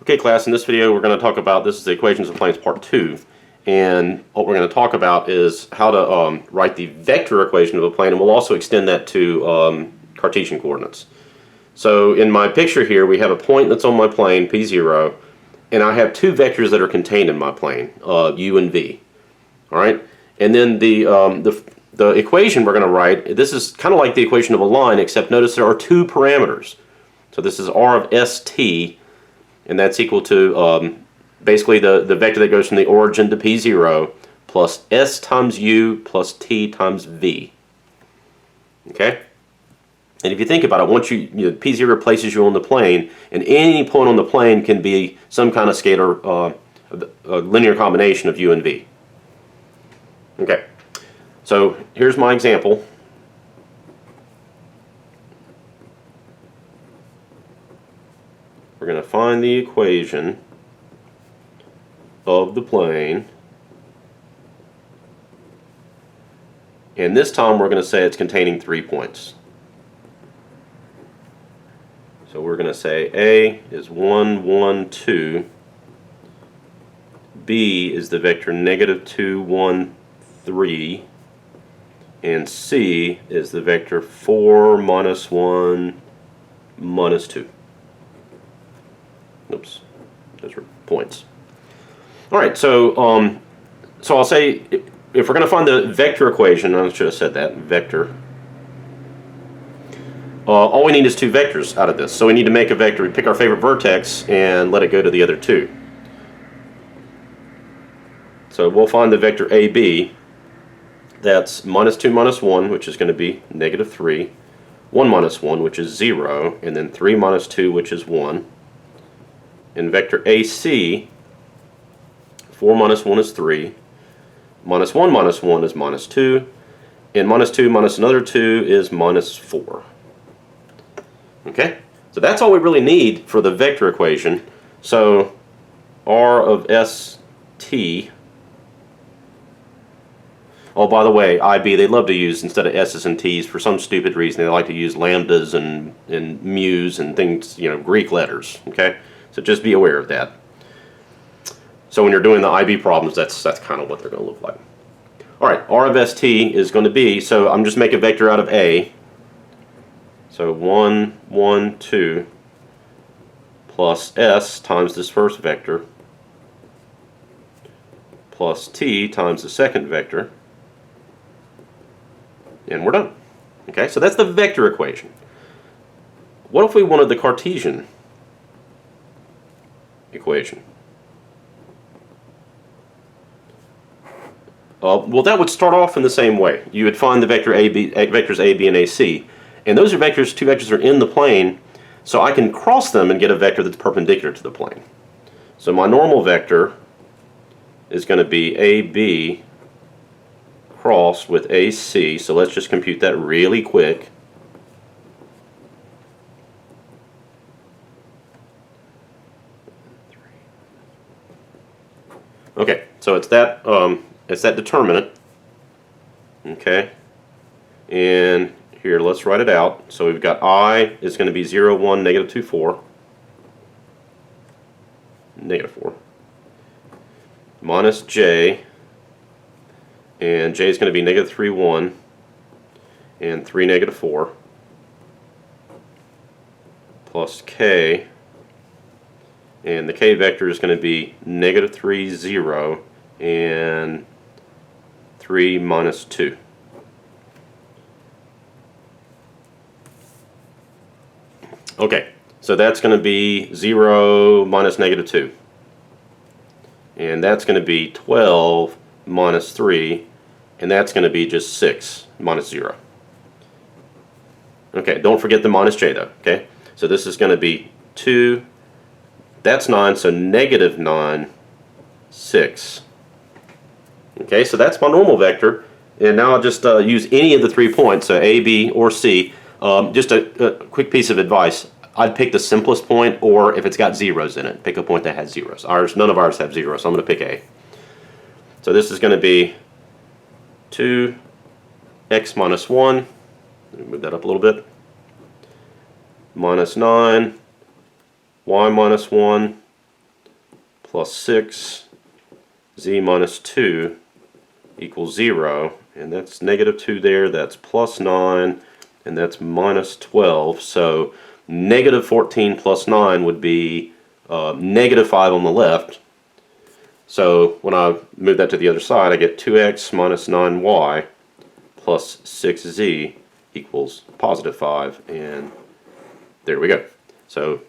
Okay, class, in this video we're going to talk about, this is the equations of planes part 2, and what we're going to talk about is how to write the vector equation of a plane, and we'll also extend that to Cartesian coordinates. So in my picture here we have a point that's on my plane, P0, and I have two vectors that are contained in my plane, u and v. Alright, and then the equation we're going to write, this is kind of like the equation of a line, except notice there are two parameters. So this is r of st, and that's equal to basically the vector that goes from the origin to P0 plus s times u plus t times v. Okay? And if you think about it, once P0 places you on the plane, and any point on the plane can be some kind of scalar, a linear combination of u and v. Okay, so here's my example. We're going to find the equation of the plane, and this time we're going to say it's containing 3 points. So we're going to say A is 1, 1, 2, B is the vector -2, 1, 3, and C is the vector 4, -1, -2. Oops, those are points. Alright, so I'll say, if we're going to find the vector equation, I should have said that, vector, all we need is two vectors out of this. So we need to make a vector, we pick our favorite vertex and let it go to the other two. So we'll find the vector AB, that's -2, -1, which is going to be -3, 1, -1, which is 0, and then 3, -2, which is 1. And vector AC, 4, -1 is 3, -1, -1 is -2, and -2 minus another 2 is -4. Okay, so that's all we really need for the vector equation. So r of st, oh, by the way, IB, they love to use, instead of s's and t's, for some stupid reason, they like to use lambdas and mu's and things, Greek letters. Okay, so just be aware of that. So when you're doing the IB problems, that's kind of what they're going to look like. All right, r of st is going to be, so I'm just making a vector out of A. So 1, 1, 2 plus s times this first vector plus t times the second vector, and we're done. Okay, so that's the vector equation. What if we wanted the Cartesian equation? Well, that would start off in the same way. You would find the vectors a, b, and ac. And those are vectors, two vectors are in the plane, so I can cross them and get a vector that's perpendicular to the plane. So my normal vector is going to be AB crossed with AC, so let's just compute that really quick. Okay, so it's that determinant. Okay, and here, let's write it out. So we've got I is going to be 0, 1, -2, 4. -4. Minus J, and J is going to be -3, 1, and 3, -4. Plus K, and the K vector is going to be -3, 0, and 3, -2. Okay, so that's going to be 0 minus -2. And that's going to be 12 minus 3. And that's going to be just 6 minus 0. Okay, don't forget the minus j though. Okay, so this is going to be 2. That's 9, so -9, 6. Okay, so that's my normal vector. And now I'll just use any of the 3 points, so A, B, or C. Just a quick piece of advice. I'd pick the simplest point, or if it's got zeros in it, pick a point that has zeros. None of ours have zeros, so I'm going to pick A. So this is going to be 2x minus 1. Let me move that up a little bit. Minus 9, y minus 1, plus 6, z minus 2 equals 0, and that's negative 2 there, that's plus 9, and that's minus 12. So negative 14 plus 9 would be negative 5 on the left. So when I move that to the other side, I get 2x minus 9y plus 6z equals positive 5, and there we go. So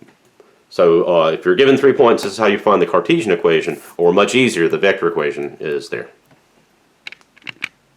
if you're given 3 points, this is how you find the Cartesian equation, or much easier, the vector equation is there.